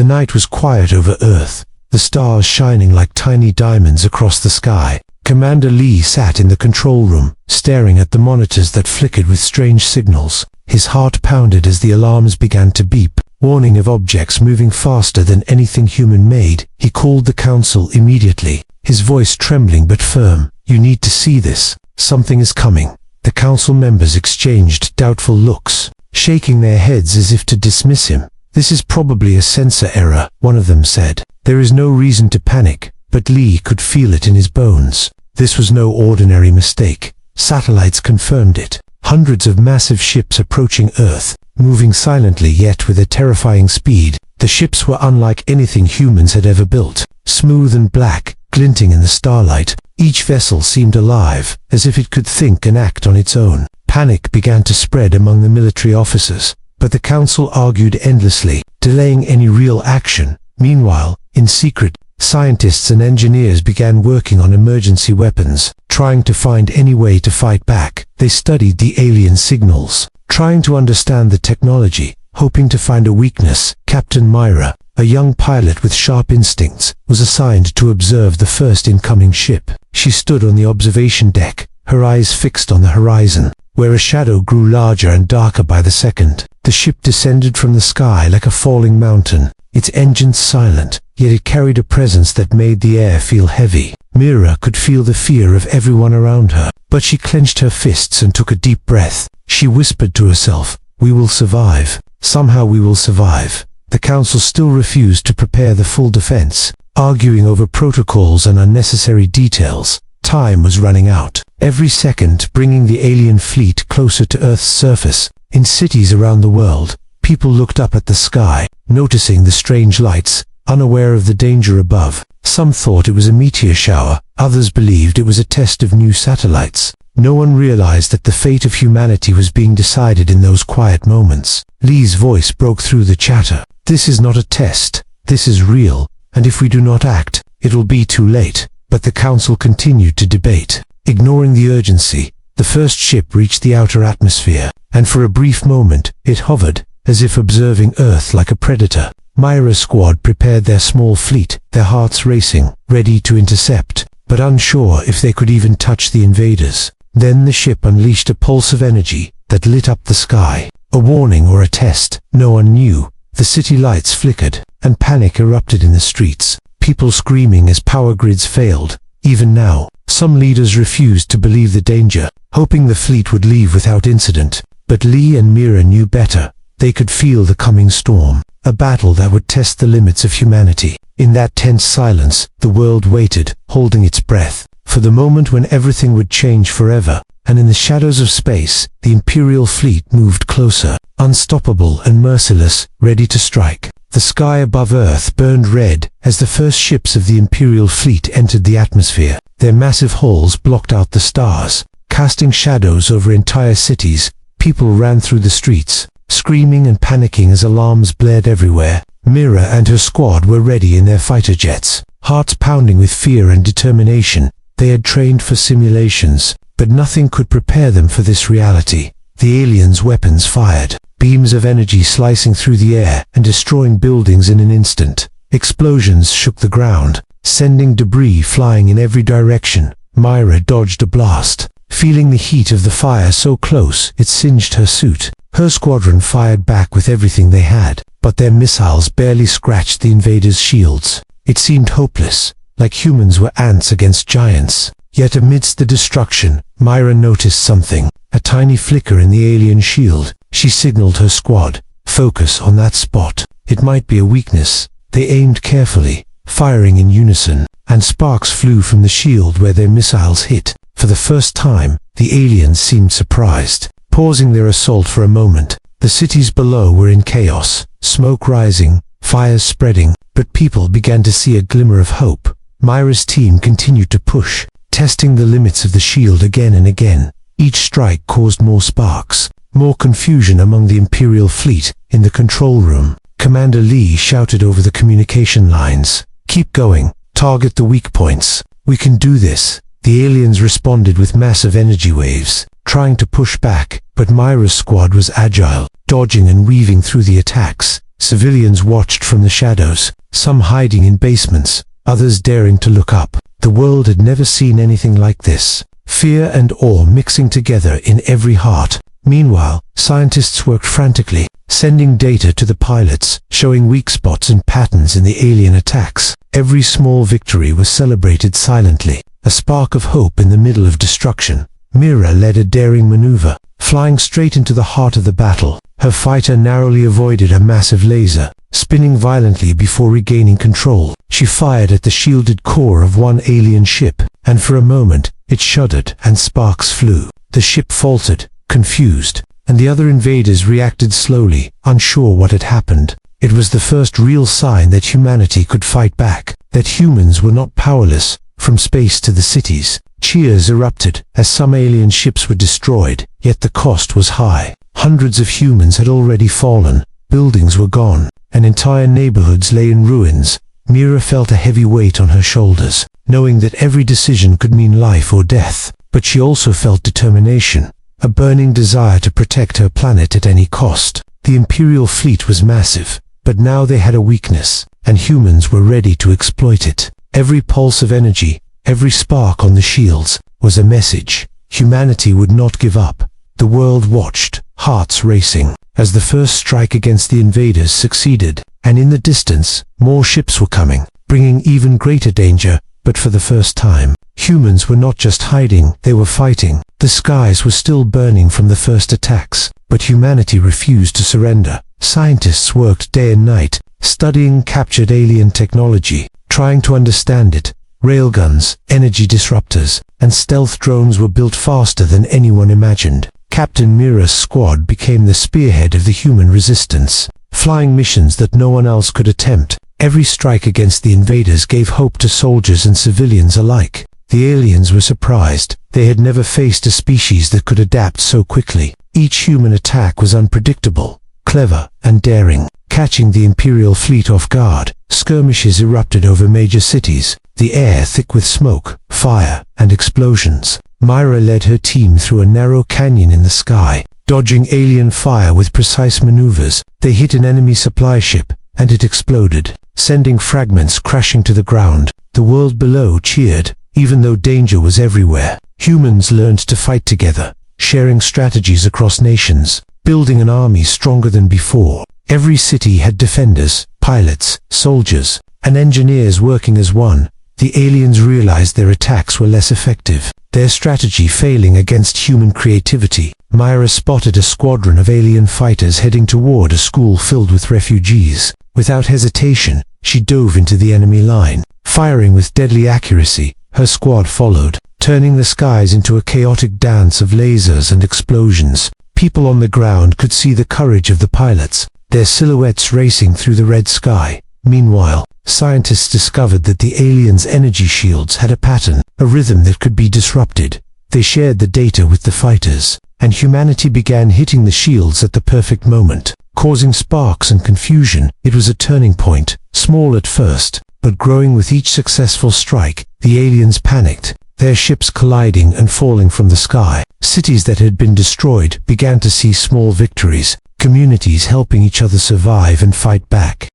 The night was quiet over Earth, the stars shining like tiny diamonds across the sky. Commander Lee sat in the control room, staring at the monitors that flickered with strange signals. His heart pounded as the alarms began to beep, warning of objects moving faster than anything human-made. He called the council immediately, his voice trembling but firm. "You need to see this. Something is coming." The council members exchanged doubtful looks, shaking their heads as if to dismiss him. "This is probably a sensor error," one of them said. "There is no reason to panic," but Lee could feel it in his bones. This was no ordinary mistake. Satellites confirmed it. Hundreds of massive ships approaching Earth, moving silently yet with a terrifying speed. The ships were unlike anything humans had ever built, smooth and black, glinting in the starlight. Each vessel seemed alive, as if it could think and act on its own. Panic began to spread among the military officers, but the council argued endlessly, delaying any real action. Meanwhile, in secret, scientists and engineers began working on emergency weapons, trying to find any way to fight back. They studied the alien signals, trying to understand the technology, hoping to find a weakness. Captain Myra, a young pilot with sharp instincts, was assigned to observe the first incoming ship. She stood on the observation deck, her eyes fixed on the horizon, where a shadow grew larger and darker by the second. The ship descended from the sky like a falling mountain, its engines silent, yet it carried a presence that made the air feel heavy. Myra could feel the fear of everyone around her, but she clenched her fists and took a deep breath. She whispered to herself, "We will survive. Somehow we will survive." The council still refused to prepare the full defense, arguing over protocols and unnecessary details. Time was running out, every second bringing the alien fleet closer to Earth's surface. In cities around the world, people looked up at the sky, noticing the strange lights, unaware of the danger above. Some thought it was a meteor shower, others believed it was a test of new satellites. No one realized that the fate of humanity was being decided in those quiet moments. Lee's voice broke through the chatter. "This is not a test. This is real, and if we do not act, it will be too late." But the council continued to debate. Ignoring the urgency, the first ship reached the outer atmosphere, and for a brief moment, it hovered, as if observing Earth like a predator. Myra's squad prepared their small fleet, their hearts racing, ready to intercept, but unsure if they could even touch the invaders. Then the ship unleashed a pulse of energy that lit up the sky. A warning or a test, no one knew. The city lights flickered, and panic erupted in the streets, people screaming as power grids failed. Even now, some leaders refused to believe the danger, hoping the fleet would leave without incident. But Lee and Myra knew better. They could feel the coming storm, a battle that would test the limits of humanity. In that tense silence, the world waited, holding its breath, for the moment when everything would change forever. And in the shadows of space, the Imperial Fleet moved closer, unstoppable and merciless, ready to strike. The sky above Earth burned red as the first ships of the Imperial Fleet entered the atmosphere. Their massive hulls blocked out the stars, casting shadows over entire cities. People ran through the streets, screaming and panicking as alarms blared everywhere. Myra and her squad were ready in their fighter jets, hearts pounding with fear and determination. They had trained for simulations, but nothing could prepare them for this reality. The aliens' weapons fired, beams of energy slicing through the air and destroying buildings in an instant. Explosions shook the ground, sending debris flying in every direction. Myra dodged a blast, feeling the heat of the fire so close it singed her suit. Her squadron fired back with everything they had, but their missiles barely scratched the invaders' shields. It seemed hopeless, like humans were ants against giants. Yet amidst the destruction, Myra noticed something, a tiny flicker in the alien shield. She signaled her squad, "Focus on that spot. It might be a weakness." They aimed carefully, firing in unison, and sparks flew from the shield where their missiles hit. For the first time, the aliens seemed surprised, pausing their assault for a moment. The cities below were in chaos, smoke rising, fires spreading, but people began to see a glimmer of hope. Myra's team continued to push, testing the limits of the shield again and again. Each strike caused more sparks, more confusion among the Imperial Fleet. In the control room, Commander Lee shouted over the communication lines, "Keep going, target the weak points. We can do this." The aliens responded with massive energy waves, trying to push back, but Myra's squad was agile, dodging and weaving through the attacks. Civilians watched from the shadows, some hiding in basements, others daring to look up. The world had never seen anything like this. Fear and awe mixing together in every heart. Meanwhile, scientists worked frantically, sending data to the pilots, showing weak spots and patterns in the alien attacks. Every small victory was celebrated silently, a spark of hope in the middle of destruction. Mira led a daring maneuver, flying straight into the heart of the battle. Her fighter narrowly avoided a massive laser, spinning violently before regaining control. She fired at the shielded core of one alien ship, and for a moment, it shuddered and sparks flew. The ship faltered, confused, and the other invaders reacted slowly, unsure what had happened. It was the first real sign that humanity could fight back, that humans were not powerless. From space to the cities, cheers erupted as some alien ships were destroyed, yet the cost was high. Hundreds of humans had already fallen, buildings were gone, and entire neighborhoods lay in ruins. Mira felt a heavy weight on her shoulders, knowing that every decision could mean life or death. But she also felt determination, a burning desire to protect her planet at any cost. The Imperial Fleet was massive, but now they had a weakness, and humans were ready to exploit it. Every pulse of energy, every spark on the shields, was a message. Humanity would not give up. The world watched, hearts racing, as the first strike against the invaders succeeded, and in the distance, more ships were coming, bringing even greater danger. But for the first time, humans were not just hiding, they were fighting. The skies were still burning from the first attacks, but humanity refused to surrender. Scientists worked day and night, studying captured alien technology, trying to understand it. Railguns, energy disruptors, and stealth drones were built faster than anyone imagined. Captain Mira's squad became the spearhead of the human resistance, flying missions that no one else could attempt. Every strike against the invaders gave hope to soldiers and civilians alike. The aliens were surprised. They had never faced a species that could adapt so quickly. Each human attack was unpredictable, clever, and daring, catching the Imperial Fleet off guard. Skirmishes erupted over major cities, the air thick with smoke, fire, and explosions. Mira led her team through a narrow canyon in the sky, dodging alien fire with precise maneuvers. They hit an enemy supply ship, and it exploded, sending fragments crashing to the ground. The world below cheered, even though danger was everywhere. Humans learned to fight together, sharing strategies across nations, building an army stronger than before. Every city had defenders, pilots, soldiers, and engineers working as one. The aliens realized their attacks were less effective, their strategy failing against human creativity. Mira spotted a squadron of alien fighters heading toward a school filled with refugees. Without hesitation, she dove into the enemy line. Firing with deadly accuracy, her squad followed, turning the skies into a chaotic dance of lasers and explosions. People on the ground could see the courage of the pilots, their silhouettes racing through the red sky. Meanwhile, scientists discovered that the aliens' energy shields had a pattern, a rhythm that could be disrupted. They shared the data with the fighters, and humanity began hitting the shields at the perfect moment, causing sparks and confusion. It was a turning point, small at first, but growing with each successful strike. The aliens panicked, their ships colliding and falling from the sky. Cities that had been destroyed began to see small victories, communities helping each other survive and fight back.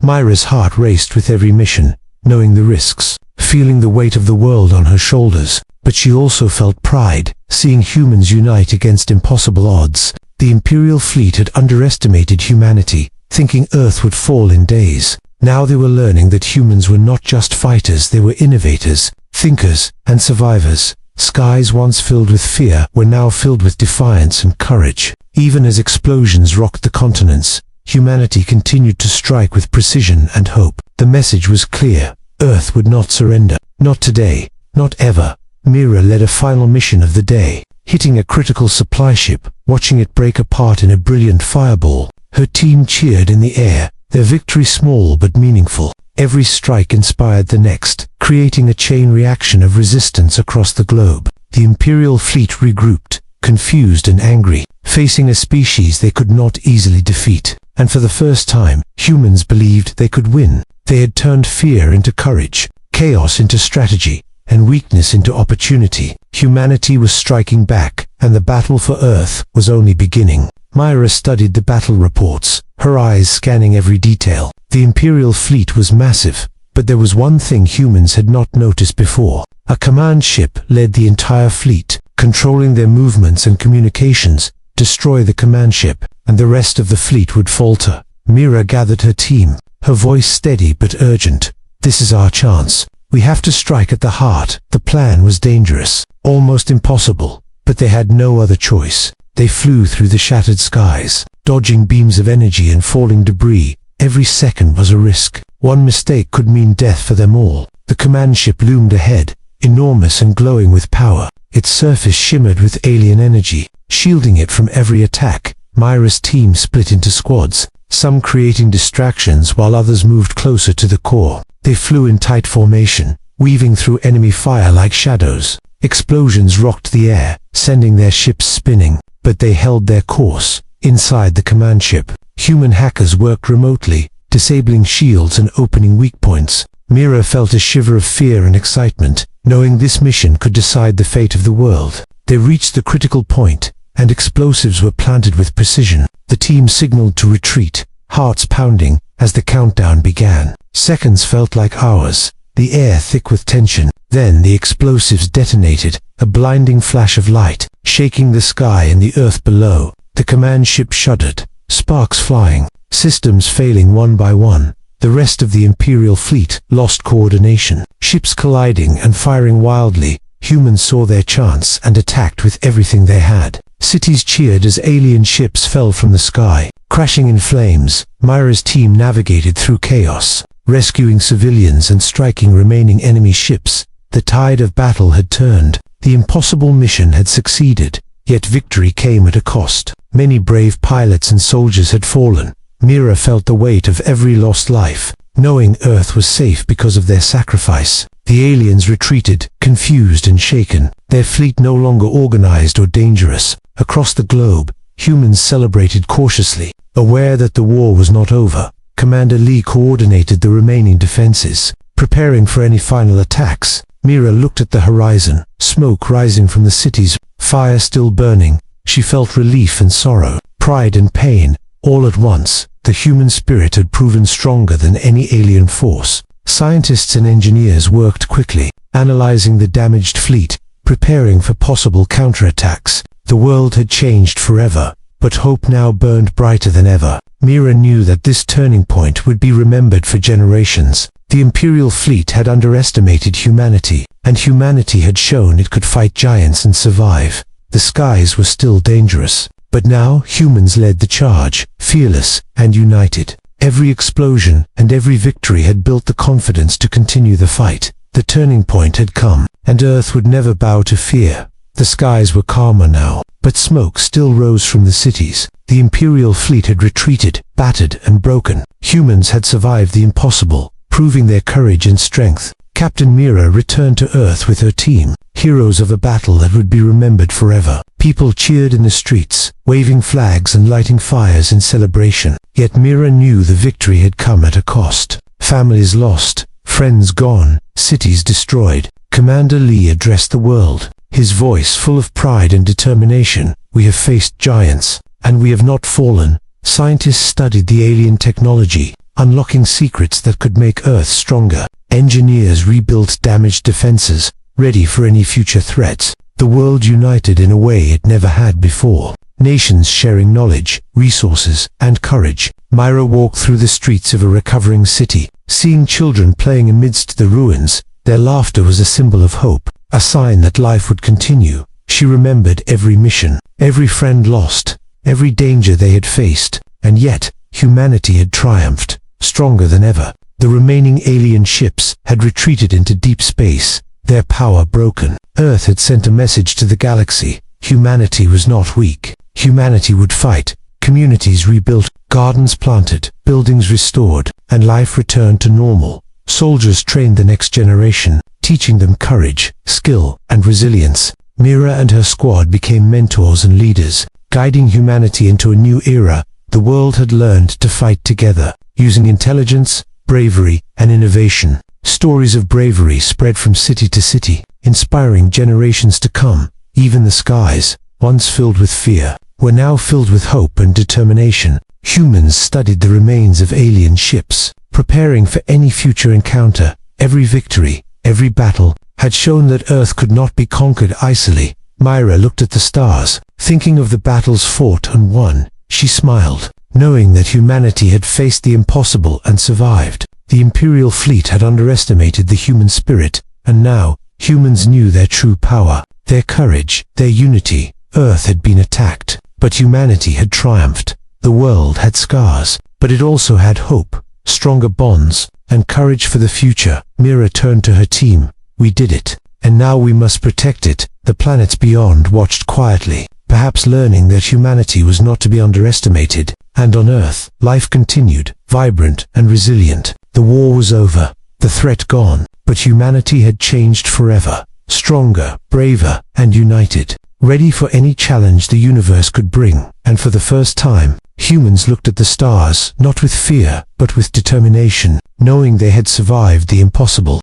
Mira's heart raced with every mission, knowing the risks, feeling the weight of the world on her shoulders. But she also felt pride, seeing humans unite against impossible odds. The Imperial Fleet had underestimated humanity, thinking Earth would fall in days. Now they were learning that humans were not just fighters, they were innovators, thinkers, and survivors. Skies once filled with fear were now filled with defiance and courage. Even as explosions rocked the continents, humanity continued to strike with precision and hope. The message was clear. Earth would not surrender. Not today. Not ever. Mira led a final mission of the day, hitting a critical supply ship, watching it break apart in a brilliant fireball. Her team cheered in the air, their victory small but meaningful. Every strike inspired the next, creating a chain reaction of resistance across the globe. The Imperial Fleet regrouped, confused and angry, facing a species they could not easily defeat. And for the first time, humans believed they could win. They had turned fear into courage, chaos into strategy, and weakness into opportunity. Humanity was striking back, and the battle for Earth was only beginning. Myra studied the battle reports, her eyes scanning every detail. The Imperial Fleet was massive, but there was one thing humans had not noticed before. A command ship led the entire fleet, controlling their movements and communications. Destroy the command ship, and the rest of the fleet would falter. Myra gathered her team, her voice steady but urgent. This is our chance. We have to strike at the heart. The plan was dangerous, almost impossible, but they had no other choice. They flew through the shattered skies, dodging beams of energy and falling debris. Every second was a risk. One mistake could mean death for them all. The command ship loomed ahead, enormous and glowing with power. Its surface shimmered with alien energy, shielding it from every attack. Myra's team split into squads, some creating distractions while others moved closer to the core. They flew in tight formation, weaving through enemy fire like shadows. Explosions rocked the air, sending their ships spinning, but they held their course. Inside the command ship, human hackers worked remotely, disabling shields and opening weak points. Myra felt a shiver of fear and excitement, knowing this mission could decide the fate of the world. They reached the critical point, and explosives were planted with precision. The team signaled to retreat, hearts pounding, as the countdown began. Seconds felt like hours, the air thick with tension. Then the explosives detonated, a blinding flash of light, shaking the sky and the earth below. The command ship shuddered, sparks flying, systems failing one by one. The rest of the Imperial Fleet lost coordination, ships colliding and firing wildly. Humans saw their chance and attacked with everything they had. Cities cheered as alien ships fell from the sky, crashing in flames. Myra's team navigated through chaos, rescuing civilians and striking remaining enemy ships. The tide of battle had turned. The impossible mission had succeeded, yet victory came at a cost. Many brave pilots and soldiers had fallen. Myra felt the weight of every lost life, knowing Earth was safe because of their sacrifice. The aliens retreated, confused and shaken, their fleet no longer organized or dangerous. Across the globe, humans celebrated cautiously, aware that the war was not over. Commander Lee coordinated the remaining defenses, preparing for any final attacks. Myra looked at the horizon, smoke rising from the cities, fire still burning. She felt relief and sorrow, pride and pain, all at once. The human spirit had proven stronger than any alien force. Scientists and engineers worked quickly, analyzing the damaged fleet, preparing for possible counterattacks. The world had changed forever, but hope now burned brighter than ever. Myra knew that this turning point would be remembered for generations. The Imperial Fleet had underestimated humanity, and humanity had shown it could fight giants and survive. The skies were still dangerous, but now humans led the charge, fearless and united. Every explosion and every victory had built the confidence to continue the fight. The turning point had come, and Earth would never bow to fear. The skies were calmer now, but smoke still rose from the cities. The Imperial Fleet had retreated, battered and broken. Humans had survived the impossible, proving their courage and strength. Captain Myra returned to Earth with her team, heroes of a battle that would be remembered forever. People cheered in the streets, waving flags and lighting fires in celebration. Yet Myra knew the victory had come at a cost. Families lost, friends gone, cities destroyed. Commander Lee addressed the world, his voice full of pride and determination. We have faced giants, and we have not fallen. Scientists studied the alien technology, unlocking secrets that could make Earth stronger. Engineers rebuilt damaged defenses, ready for any future threats. The world united in a way it never had before. Nations sharing knowledge, resources, and courage. Myra walked through the streets of a recovering city, seeing children playing amidst the ruins. Their laughter was a symbol of hope, a sign that life would continue. She remembered every mission, every friend lost, every danger they had faced, and yet humanity had triumphed, stronger than ever. The remaining alien ships had retreated into deep space, their power broken. Earth had sent a message to the galaxy. Humanity was not weak. Humanity would fight. Communities rebuilt, gardens planted, buildings restored, and life returned to normal. Soldiers trained the next generation, teaching them courage, skill, and resilience. Myra and her squad became mentors and leaders, guiding humanity into a new era. The world had learned to fight together, using intelligence, bravery, and innovation. Stories of bravery spread from city to city, inspiring generations to come. Even the skies, once filled with fear, were now filled with hope and determination. Humans studied the remains of alien ships, preparing for any future encounter. Every victory, every battle, had shown that Earth could not be conquered easily. Myra looked at the stars, thinking of the battles fought and won. She smiled, knowing that humanity had faced the impossible and survived. The Imperial Fleet had underestimated the human spirit, and now, humans knew their true power, their courage, their unity. Earth had been attacked, but humanity had triumphed. The world had scars, but it also had hope, stronger bonds, and courage for the future. Myra turned to her team. We did it, and now we must protect it. The planets beyond watched quietly, perhaps learning that humanity was not to be underestimated. And on Earth, life continued, vibrant and resilient. The war was over, the threat gone, but humanity had changed forever, stronger, braver, and united, ready for any challenge the universe could bring. And for the first time, humans looked at the stars, not with fear, but with determination, knowing they had survived the impossible.